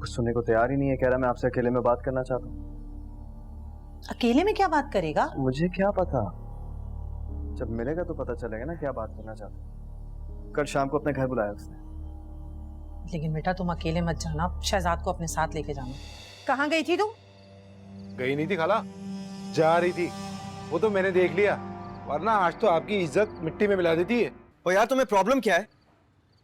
कुछ सुनने को तैयार ही नहीं है। कह रहा मैं आपसे अकेले में बात करना चाहता हूँ। अकेले में क्या बात करेगा? मुझे क्या पता, जब मिलेगा तो पता चलेगा ना क्या बात करना चाहता हूँ। कल शाम को अपने घर बुलाया उसने। लेकिन बेटा तुम अकेले मत जाना, शहजाद को अपने साथ लेके जाना। कहाँ गई थी तू? गई नहीं थी खाला, जा रही थी। वो तो मैंने देख लिया, वरना आज तो आपकी इज्जत मिट्टी में मिला देती है। ओ यार तुम्हें प्रॉब्लम क्या है?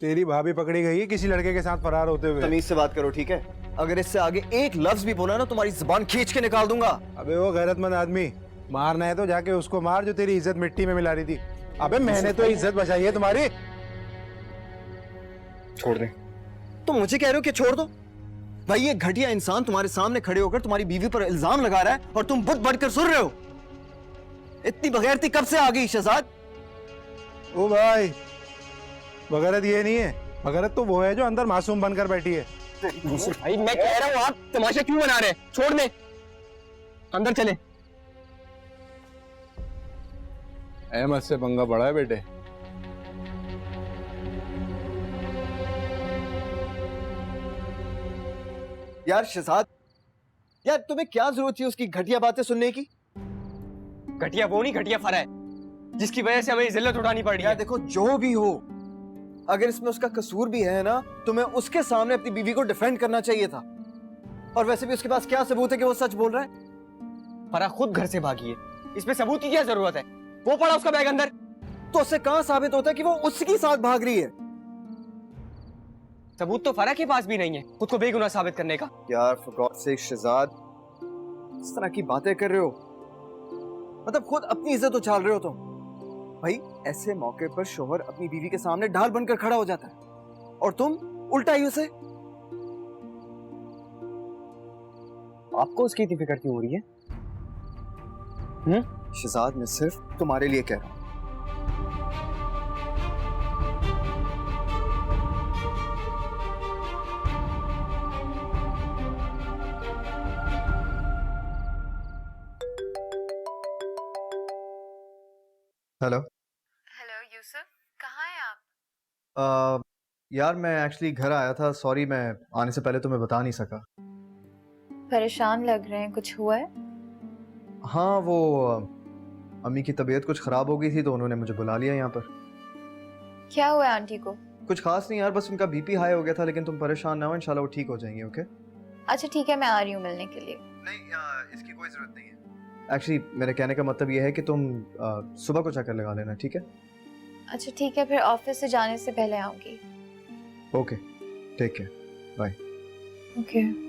तेरी भाभी पकड़ी गई है किसी लड़के के साथ फरार होते हुए। तमीज से बात करो ठीक है? अगर इससे आगे एक लफ्ज भी बोला ना तुम्हारी जुबान खींच के निकाल दूंगा। अबे वो गैरतमंद आदमी, मारना है तो जाके उसको मार जो तेरी इज्जत मिट्टी में मिला रही थी। अबे मैंने तो इज्जत बचाई है तुम्हारी। छोड़ दे। तुम मुझे कह रहे हो कि छोड़ दो? भाई ये घटिया इंसान तुम्हारे सामने खड़े होकर तुम्हारी बीवी पर इल्जाम लगा रहा है और तुम बुत बढ़कर सुन रहे हो। इतनी बगैरती कब से आ गई शहजाद? ओ भाई, बगैरत ये नहीं है, बगैरत तो वो है जो अंदर मासूम बनकर बैठी है। भाई मैं कह रहा हूँ आप तमाशा क्यों बना रहे हैं? छोड़ दे, अंदर चले। अहमद से पंगा पड़ा है बेटे। यार शहजाद, यार तुम्हें क्या जरूरत थी उसकी घटिया बातें सुनने की? घटिया वो नहीं, घटिया फरा है जिसकी वजह से हमें जिल्लत उठानी पड़ रही यार है। देखो जो भी हो, अगर इसमें उसका कसूर भी है ना, तुम्हें उसके सामने अपनी बीवी को डिफेंड करना चाहिए था। और वैसे भी उसके पास क्या सबूत है कि वो सच बोल रहा है? फरा खुद घर से भागी है, इसमें सबूत की क्या जरूरत है? वो पड़ा उसका बैग अंदर। तो उससे कहां साबित होता है कि वो उसके साथ भाग रही है? सबूत तो फरा के पास भी नहीं है खुद को बेगुनाह साबित करने का। यार फॉर गॉड सेक शहजाद, इस तरह की बातें कर रहे हो, मतलब खुद अपनी इज्जत उछाल रहे हो तुम। भाई ऐसे मौके पर शोहर अपनी बीवी के सामने ढाल बनकर खड़ा हो जाता है और तुम उल्टा ही उसे। आपको उसकी इतनी फिक्र क्यों हो रही है? शहजाद मैं सिर्फ तुम्हारे लिए कह रहा हूं। हेलो हेलो यूसुफ, कहाँ हैं आप? यार मैं एक्चुअली घर आया था, सॉरी मैं आने से पहले तुम्हें बता नहीं सका। परेशान लग रहे हैं, कुछ हुआ है? हाँ वो अम्मी की तबीयत कुछ खराब हो गई थी तो उन्होंने मुझे बुला लिया यहाँ पर। क्या हुआ है आंटी को? कुछ खास नहीं यार, बस उनका बीपी हाई हो गया था, लेकिन तुम परेशान ना हो, इंशाल्लाह वो ठीक हो जाएंगे। ओके अच्छा ठीक है, मैं आ रही हूँ मिलने के लिए। नहीं इसकी कोई जरूरत नहीं है। एक्चुअली मेरे कहने का मतलब ये है कि तुम सुबह को चक्कर लगा लेना, ठीक है? अच्छा ठीक है, फिर ऑफिस से जाने से पहले आऊंगी। Okay take care, bye. Okay.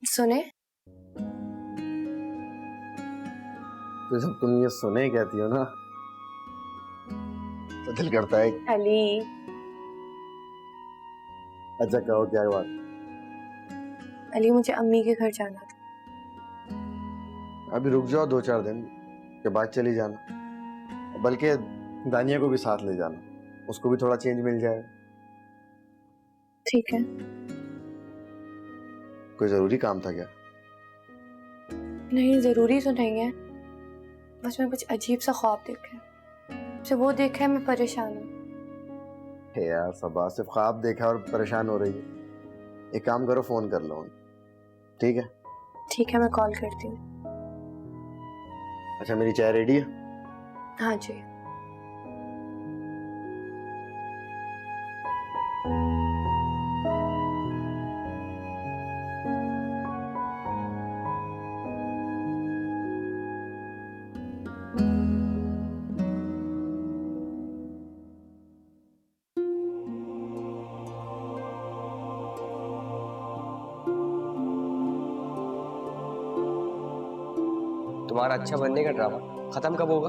सुने? तो जब तुम ये सुने कहती हो ना तो दिल करता है। अली, अच्छा कहो क्या बात? अली मुझे अम्मी के घर जाना था। अभी रुक जाओ 2-4 दिन के बाद चली जाना, बल्कि दानिया को भी साथ ले जाना, उसको भी थोड़ा चेंज मिल जाएगा। ठीक है। कोई जरूरी काम था क्या? नहीं जरूरी तो नहीं है, बस मैं कुछ अजीब सा ख्वाब देखा है, जब वो देखा है मैं परेशान हूँ। हे यार सबा, सिर्फ ख्वाब देखा और परेशान हो रही है। एक काम करो, फोन कर लो, ठीक है? ठीक है मैं कॉल करती हूँ। अच्छा मेरी चाय रेडी है? हाँ जी। तुम्हारा अच्छा बनने का ड्रामा खत्म कब होगा?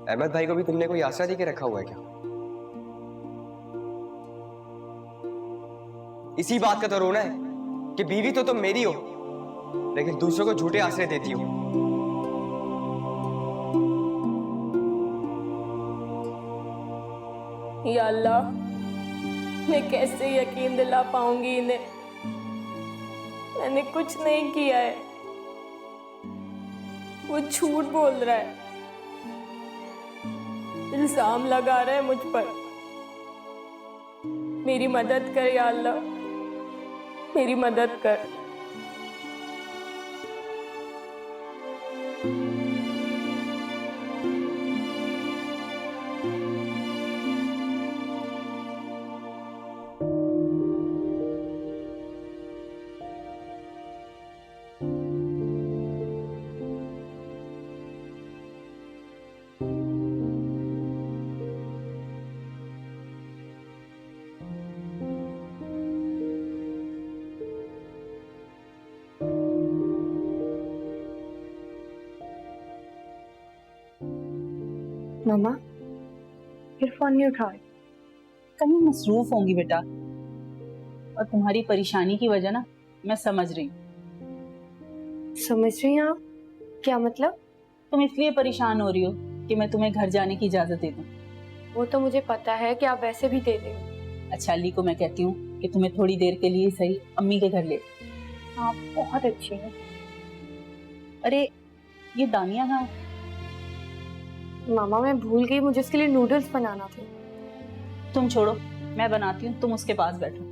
अहमद भाई को भी तुमने कोई आसरा दे के रखा हुआ है क्या? इसी बात का तो रोना है कि बीवी तो तुम मेरी हो, लेकिन दूसरों को झूठे आसरे देती हो। या अल्लाह, मैं कैसे यकीन दिला पाऊंगी इन्हें मैंने कुछ नहीं किया है, वो झूठ बोल रहा है, इल्जाम लगा रहा है मुझ पर। मेरी मदद कर या अल्लाह, मेरी मदद कर। मामा फिर फोन नहीं उठा रहे। कहीं मसरूफ होंगी बेटा, और तुम्हारी परेशानी की वजह ना मैं समझ रही हूँ। समझ रही हैं आप? क्या मतलब? तुम इसलिए परेशान हो रही हो कि मैं तुम्हें घर जाने की इजाजत दे दूं। वो तो मुझे पता है कि आप वैसे भी दे देंगे। अच्छा, अली को मैं कहती हूँ कि तुम्हें थोड़ी देर के लिए सही अम्मी के घर ले। आप बहुत अच्छी हैं। अरे ये दानिया कहाँ? मामा मैं भूल गई, मुझे उसके लिए नूडल्स बनाना थे। तुम छोड़ो, मैं बनाती हूँ, तुम उसके पास बैठो।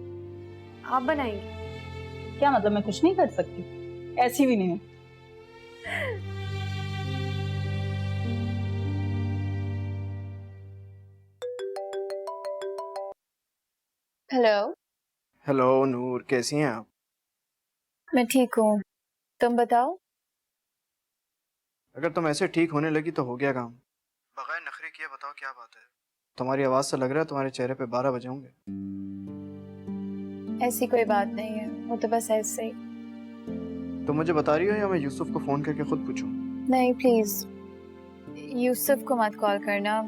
आप बनाएंगे? क्या मतलब मैं कुछ नहीं कर सकती? ऐसी भी नहीं है। हेलो। हेलो नूर, कैसी हैं आप? मैं ठीक हूँ, तुम बताओ। अगर तुम ऐसे ठीक होने लगी तो हो गया काम। बगैर नखरे किए बताओ क्या बात है? तुम्हारी आवाज से लग रहा है तुम्हारे चेहरे पे 12 बजे होंगे। ऐसी कोई बात नहीं है, वो तो बस ऐसे ही। तो मुझे बता रही हो या मैं यूसुफ को फोन करके खुद पूछूं? नहीं प्लीज, यूसुफ को मत कॉल करना,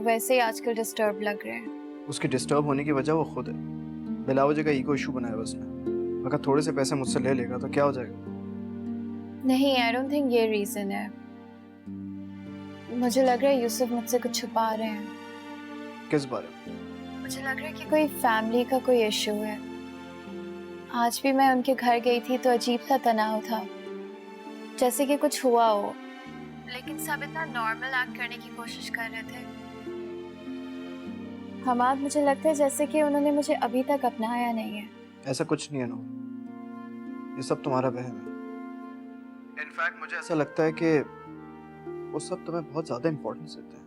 वैसे ही आजकल डिस्टर्ब लग रहे हैं। उसके डिस्टर्ब होने की वजह वो खुद है। बिला वजह का ईगो इशू बनाया उसने। अगर थोड़े से पैसे मुझसे ले लेगा तो क्या हो जाएगा? नहीं, आई डोंट थिंक ये रीजन है। मुझे लग रहा है यूसुफ मुझसे कुछ छुपा रहे हैं। किस बारे में? मुझे लग रहा है कि कोई फैमिली का कोई इशू है। आज भी मैं उनके घर गई थी तो अजीब सा तनाव था, जैसे कि कुछ हुआ हो, लेकिन सब इतना नॉर्मल एक्ट करने की कोशिश कर रहे थे। हमाद, मुझे लगता है जैसे कि उन्होंने मुझे अभी तक अपनाया नहीं है। ऐसा कुछ नहीं है नूर, ये सब तुम्हारा वहम है। इनफैक्ट मुझे ऐसा लगता है कि वो सब तुम्हें बहुत ज्यादा इम्पोर्टेंस देते हैं।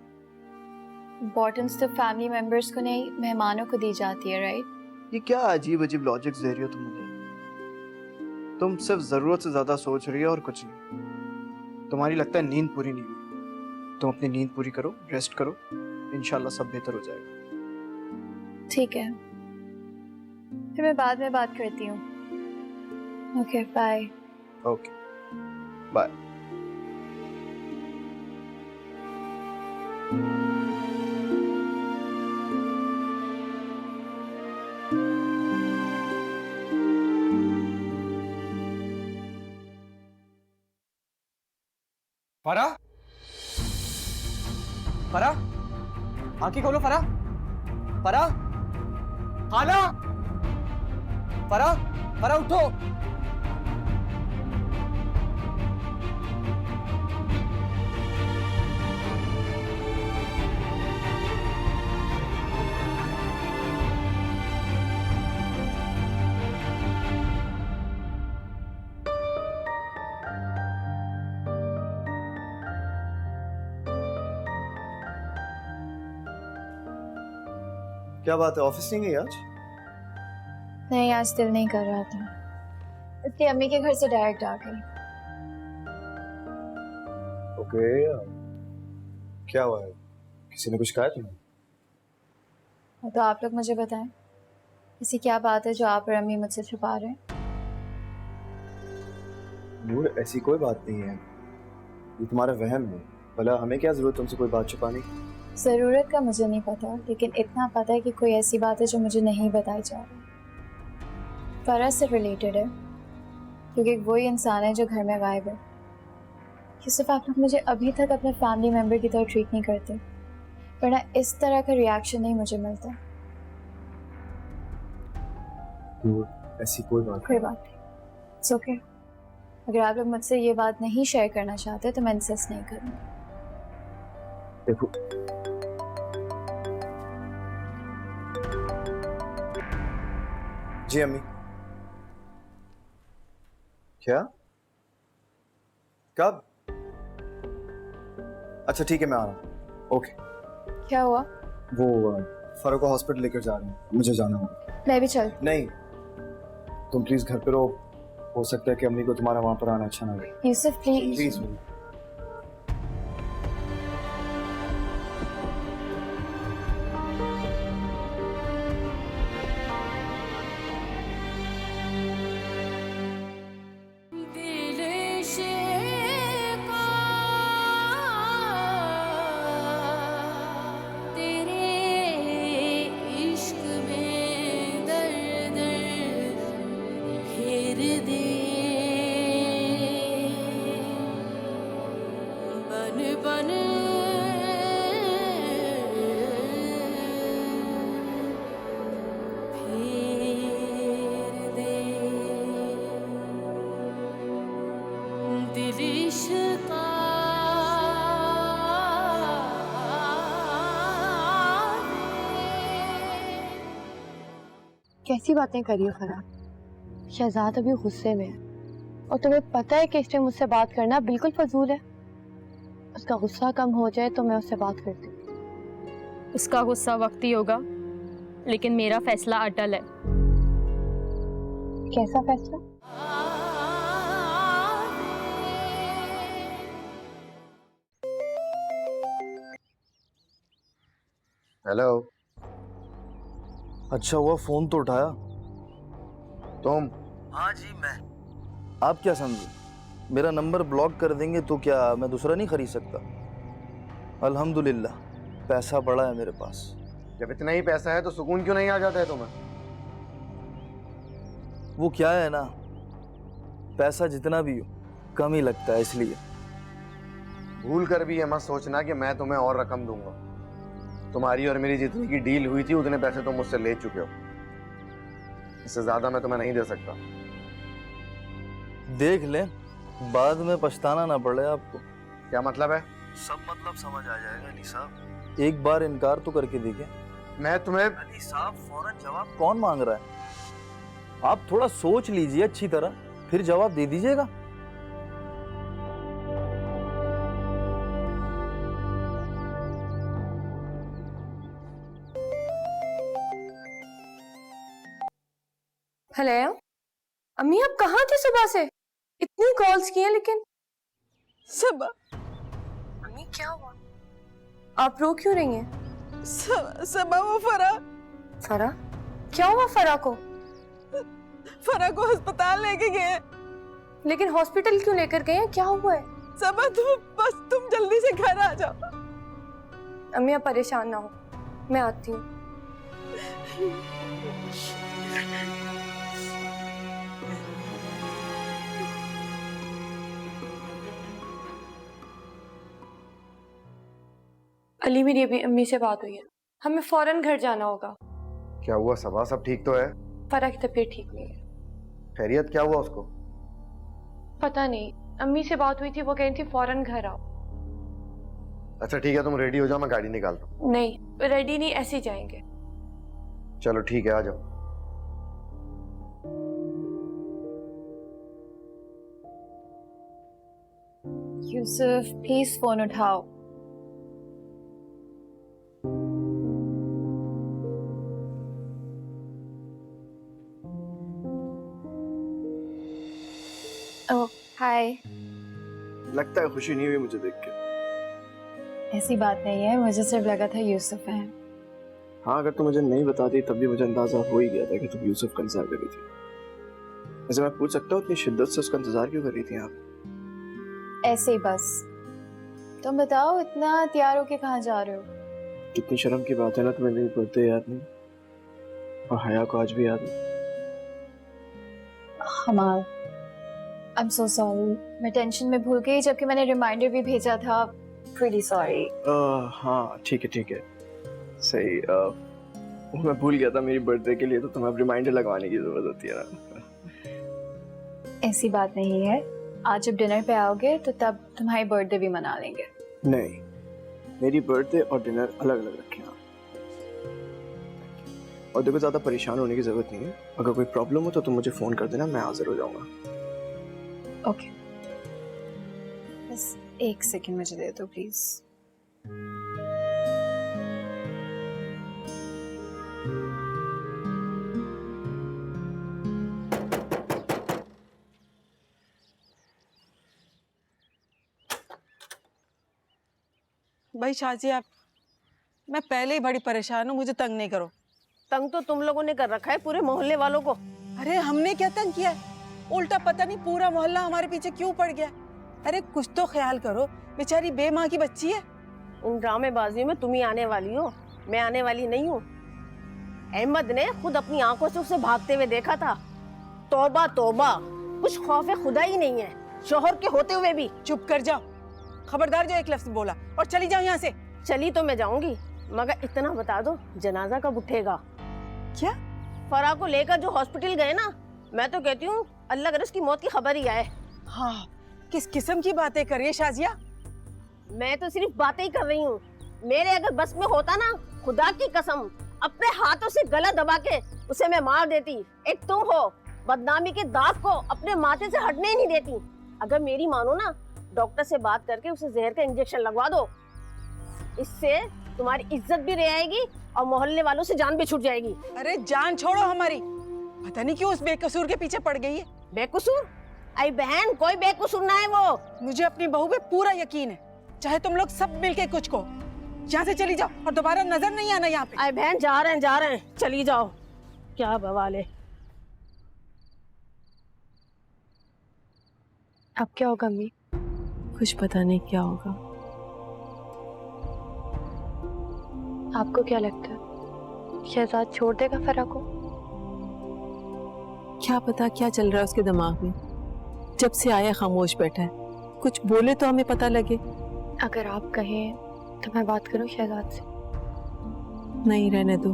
इम्पोर्टेंस तो फैमिली मेंबर्स को नहीं, मेहमानों को दी जाती है, राइट? ये क्या अजीब अजीब लॉजिक्स दे रही हो तुम मुझे? तुम सिर्फ जरूरत से ज्यादा सोच रही हो और कुछ नहीं। तुम्हारी लगता है नींद पूरी नहीं हुई। तुम अपनी नींद पूरी करो, रेस्ट करो, इंशाल्लाह सब बेहतर हो जाएगा। ठीक है, फिर मैं बाद में बात करती हूँ। Okay bye. Okay bye. फरा, फरा, आंखें खोलो फरा, फरा, खाला, फरा, फरा उठो। क्या बात है, ऑफिस नहीं गई आज? नहीं, आज दिल नहीं कर रहा था, इसलिए अम्मी के घर से डायरेक्ट आ गई। ओके, क्या हुआ है? किसी ने कुछ कहा तुम्हें? तो आप लोग मुझे बताएं, ऐसी क्या बात है जो आप और अम्मी मुझसे छुपा रहे हैं? नूर, ऐसी कोई बात नहीं है, ये तुम्हारा वहम है। भला हमें क्या जरूरत तुमसे कोई बात छुपाने की? ज़रूरत का मुझे नहीं पता, लेकिन इतना पता है कि कोई ऐसी बात है जो मुझे नहीं बताई जा रही। फरा से रिलेटेड है, क्योंकि वही इंसान है जो घर में गायब है। यूसुफ, आप लोग मुझे अभी तक अपने फैमिली मेम्बर की तरह ट्रीट नहीं करते, वरना इस तरह का रिएक्शन नहीं मुझे मिलता। नूर, ऐसी कोई बात कोई बात नहीं, इट्स ओके। अगर आप लोग मुझसे ये बात नहीं शेयर करना चाहते तो मैं इंसिस्ट नहीं करूँगी। देखो, जी अम्मी। क्या? कब? अच्छा ठीक है, मैं आ रहा हूँ। ओके। क्या हुआ? वो फरो को हॉस्पिटल लेकर जा रहे हैं, मुझे जाना होगा। मैं भी चल। नहीं, तुम प्लीज घर पे रहो, हो सकता है कि अम्मी को तुम्हारा वहां पर आना अच्छा ना लगे। यूसुफ प्लीज। प्लीज। कैसी बातें करी हो फरा? शहजाद अभी गुस्से में है और तुम्हें पता है कि इस टाइम मुझसे बात करना बिल्कुल फजूल है। उसका गुस्सा कम हो जाए तो मैं उससे बात करती हूँ। उसका गुस्सा वक्ती होगा, लेकिन मेरा फैसला अटल है। कैसा फैसला? हेलो। अच्छा हुआ फोन तो उठाया। तुम? हाँ जी मैं। आप क्या समझे, मेरा नंबर ब्लॉक कर देंगे तो क्या मैं दूसरा नहीं खरीद सकता? अल्हम्दुलिल्लाह पैसा बड़ा है मेरे पास। जब इतना ही पैसा है तो सुकून क्यों नहीं आ जाता है तुम्हें? वो क्या है ना, पैसा जितना भी हो कम ही लगता है, इसलिए। भूल कर भी ये मत सोचना कि मैं तुम्हें और रकम दूंगा। तुम्हारी और मेरी जितनी की डील हुई थी उतने पैसे तुम मुझसे ले चुके हो। इससे ज्यादा मैं तुम्हें नहीं दे सकता। देख ले, बाद में पछताना ना पड़े आपको। क्या मतलब है? सब मतलब समझ आ जाएगा अली साहब। एक बार इनकार तो करके देखे। मैं तुम्हें अली साहब फौरन जवाब कौन मांग रहा है? आप थोड़ा सोच लीजिए अच्छी तरह, फिर जवाब दे दीजिएगा। हेलो अम्मी, आप कहाँ थे सुबह से? इतनी कॉल्स की हैं लेकिन। सबा, अम्मी क्या हुआ? आप रो क्यों रही हैं? सबा वो फरा फरा? क्या हुआ फरा को? फरा को अस्पताल लेके गए। लेकिन हॉस्पिटल क्यों लेकर गए हैं? क्या हुआ है? सबा तुम जल्दी से घर आ जाओ। अम्मी आप परेशान ना हो, मैं आती हूँ। अली, मेरी अभी अम्मी से बात हुई है, हमें फौरन घर जाना होगा। क्या हुआ सबा, सब ठीक तो है? फरा की तबीयत ठीक नहीं है। खैरियत क्या हुआ उसको? पता नहीं, अम्मी से बात हुई थी, वो कह रही थी फौरन घर आओ। अच्छा ठीक है, तुम रेडी हो जाओ, मैं गाड़ी निकालता हूँ। नहीं, रेडी नहीं, ऐसे ही जाएंगे। चलो ठीक है, आ जाओ। यूसुफ प्लीज फोन उठाओ। ओह हाय। लगता है खुशी नहीं हुई मुझे देख के। ऐसी बात नहीं है, मुझे सिर्फ लगा था यूसुफ है। हाँ, अगर तुम मुझे नहीं बताती तब भी मुझे अंदाजा हो ही गया था कि तुम यूसुफ का इंतजार कर रही थी। वैसे मैं पूछ सकता हूँ इतनी शिद्दत से उसका इंतजार क्यों कर रही थी आप? ऐसे ही बस। तुम बताओ, इतना तैयार होके कहाँ जा रहे हो? कितनी शर्म की बात है ना, तुम्हें मेरी बर्थडे याद नहीं और हया को आज भी याद है। हमार आई एम सो सॉरी, मैं टेंशन में भूल गई, जबकि मैंने रिमाइंडर भी भेजा था। Pretty sorry. हाँ ठीक है सही। वो मैं भूल गया था मेरी बर्थडे के लिए, तो तुम्हें अब रिमाइंडर लगवाने की जरूरत होती है ना। ऐसी बात नहीं है, आज जब डिनर पे आओगे तो तब तुम्हारी बर्थडे भी मना लेंगे। नहीं, मेरी बर्थडे और डिनर अलग अलग रखें आप। और देखो, ज्यादा परेशान होने की जरूरत नहीं है। अगर कोई प्रॉब्लम हो तो तुम मुझे फोन कर देना, मैं हाजिर हो जाऊंगा। ओके, बस 1 सेकंड मुझे दे दो प्लीज। भाई शाजी, आप, मैं पहले ही बड़ी परेशान हूँ, मुझे तंग नहीं करो। तंग तो तुम लोगों ने कर रखा है पूरे मोहल्ले वालों को। अरे हमने क्या तंग किया है? उल्टा पता नहीं पूरा मोहल्ला हमारे पीछे क्यों पड़ गया। अरे कुछ तो ख्याल करो, बेचारी बेमाँ की बच्ची है। इन ड्रामेबाजियों में तुम ही आने वाली हो, मैं आने वाली नहीं हूँ। अहमद ने खुद अपनी आंखों से उसे भागते हुए देखा था। तौबा तौबा, कुछ खौफ खुदा ही नहीं है, शोहर के होते हुए भी। चुप कर जाओ, खबरदार जो एक लफ्ज बोला, और चली जाओ यहाँ से। चली तो मैं जाऊंगी, मगर इतना बता दो, जनाजा कब उठेगा? क्या? फराह को लेकर जो हॉस्पिटल गए ना, मैं तो कहती हूँ अल्लाह करे उसकी मौत की खबर ही आए। हाँ, किस किस्म की बातें कर रही है शाजिया? मैं तो सिर्फ बातें ही कर रही हूँ। मेरे अगर बस में होता ना, खुदा की कसम अपने हाथों से गला दबा के उसे मैं मार देती। एक तुम हो, बदनामी के दाग को अपने माथे से हटने ही नहीं देती। अगर मेरी मानो ना, डॉक्टर से बात करके उसे जहर का इंजेक्शन लगवा दो। इससे तुम्हारी इज्जत भी रह आएगी और मोहल्ले वालों से जान भी छूट जाएगी। अरे जान छोड़ो हमारी, पता नहीं क्यों उस बेकसूर के पीछे पड़ गई है। बेकसूर? आई बहन, कोई बेकसूर ना है वो। मुझे अपनी बहू पे पूरा यकीन है, चाहे तुम लोग सब मिलके कुछ को। यहाँ से चली जाओ और दोबारा नजर नहीं आना यहाँ पे। आई बहन, जा रहे हैं, चली जाओ। क्या बवाल है। अब क्या होगा अम्मी? कुछ पता नहीं क्या होगा। आपको क्या लगता है शहजाद छोड़ देगा फराह को? क्या पता क्या चल रहा है उसके दिमाग में। जब से आया खामोश बैठा है, कुछ बोले तो हमें पता लगे। अगर आप कहें तो मैं बात करूं शहजाद से? नहीं, रहने दो,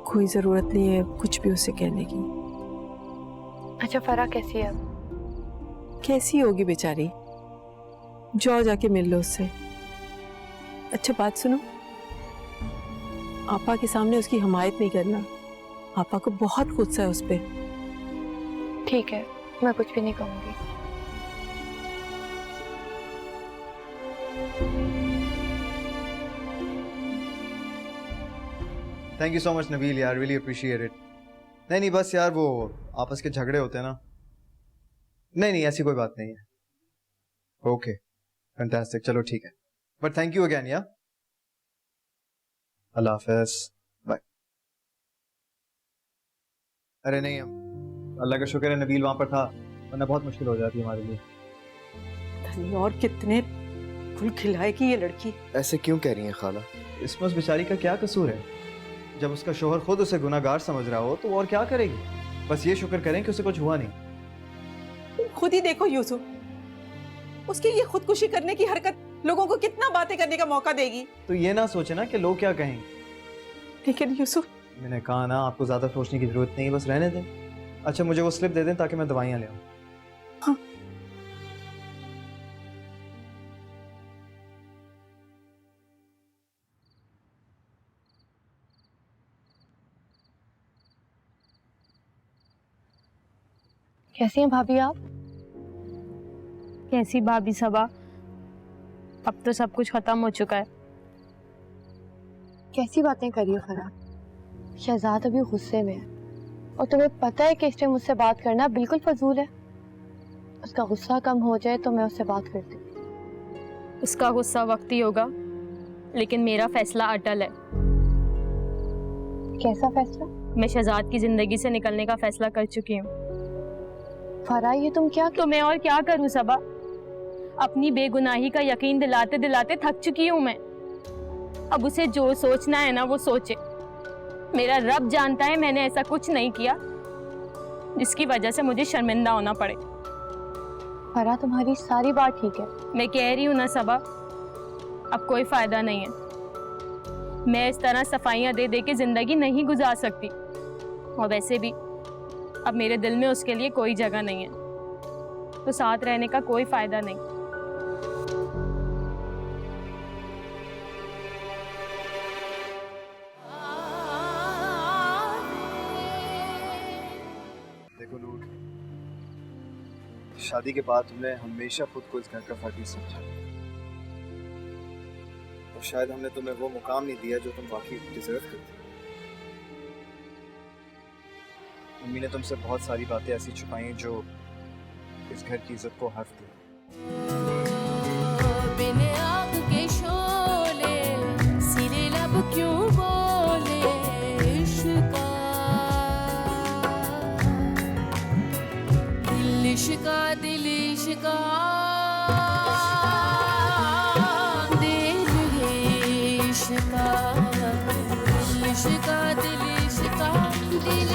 कोई जरूरत नहीं है कुछ भी उसे कहने की। अच्छा, फराह कैसी है अब? कैसी होगी बेचारी, जाओ जाके मिल लो उससे। अच्छा बात सुनो, आपा के सामने उसकी हिमायत नहीं करना। आपा को बहुत गुस्सा है उस पे। ठीक है, मैं कुछ भी नहीं कहूंगी। Thank you so much Nabeel यार, रियली अप्रिशिएट इट। नहीं बस यार, वो आपस के झगड़े होते हैं ना। नहीं ऐसी कोई बात नहीं है। ओके फैंटास्टिक, चलो ठीक है, बट थैंक यू अगेन यार। अल्लाह हाफिज, बाय। अरे नहीं, हम अल्लाह का शुक्र है नबील वहां पर था, वरना बहुत मुश्किल हो जाती हमारे लिए। और कितने फूल खिलाएगी ये लड़की। ऐसे क्यों कह रही हैं खाला? इसमें उस बेचारी का क्या कसूर है? जब उसका शोहर खुद उसे गुनाहगार समझ रहा हो तो वो और क्या करेगी? बस ये शुक्र करें कि उसे कुछ हुआ नहीं। खुद ही देखो यूसुफ, उसकी ये खुदकुशी करने की हरकत लोगों को कितना बातें करने का मौका देगी। तो ये ना सोचे ना कि लोग क्या कहेंगे। लेकिन यूसुफ, मैंने कहा ना, आपको ज्यादा सोचने की जरूरत नहीं है, बस रहने दें। अच्छा मुझे वो स्लिप दे दें ताकि मैं दवाइयाँ ले आऊँ। हाँ। कैसी हैं भाभी आप? कैसी भाभी सबा, अब तो सब कुछ खत्म हो चुका है। कैसी बातें कर रही हो फराह? शहजाद अभी गुस्से में है और तुम्हें पता है कि इस टाइम मुझसे बात करना बिल्कुल फजूल है। उसका गुस्सा कम हो जाए तो मैं उससे बात करती हूँ। उसका गुस्सा वक्ती होगा, लेकिन मेरा फैसला अटल है। कैसा फैसला? मैं शहजाद की जिंदगी से निकलने का फैसला कर चुकी हूँ। फराह ये तुम क्या? तो मैं और क्या करूँ सबा, अपनी बेगुनाही का यकीन दिलाते दिलाते थक चुकी हूँ मैं। अब उसे जो सोचना है ना वो सोचे। मेरा रब जानता है मैंने ऐसा कुछ नहीं किया जिसकी वजह से मुझे शर्मिंदा होना पड़े। फराह तुम्हारी सारी बात ठीक है। मैं कह रही हूँ ना सबा, अब कोई फायदा नहीं है। मैं इस तरह सफाइयाँ दे दे के जिंदगी नहीं गुजार सकती। और वैसे भी अब मेरे दिल में उसके लिए कोई जगह नहीं है, तो साथ रहने का कोई फायदा नहीं। देखो नूर, शादी के बाद तुमने हमेशा खुद को इस घर का फर्द समझा, और शायद हमने तुम्हें वो मुकाम नहीं दिया जो तुम वाकई डिजर्व करती। मम्मी ने तुमसे बहुत सारी बातें ऐसी छुपाई हैं जो इस घर की इज्जत को हर्फ दी। बिन आग के शोले सिरे लब क्यों बोले इश्का, दिल इश्का दिल इश्का, दिल है इश्का, दिल इश्का दिल इश्का, दिल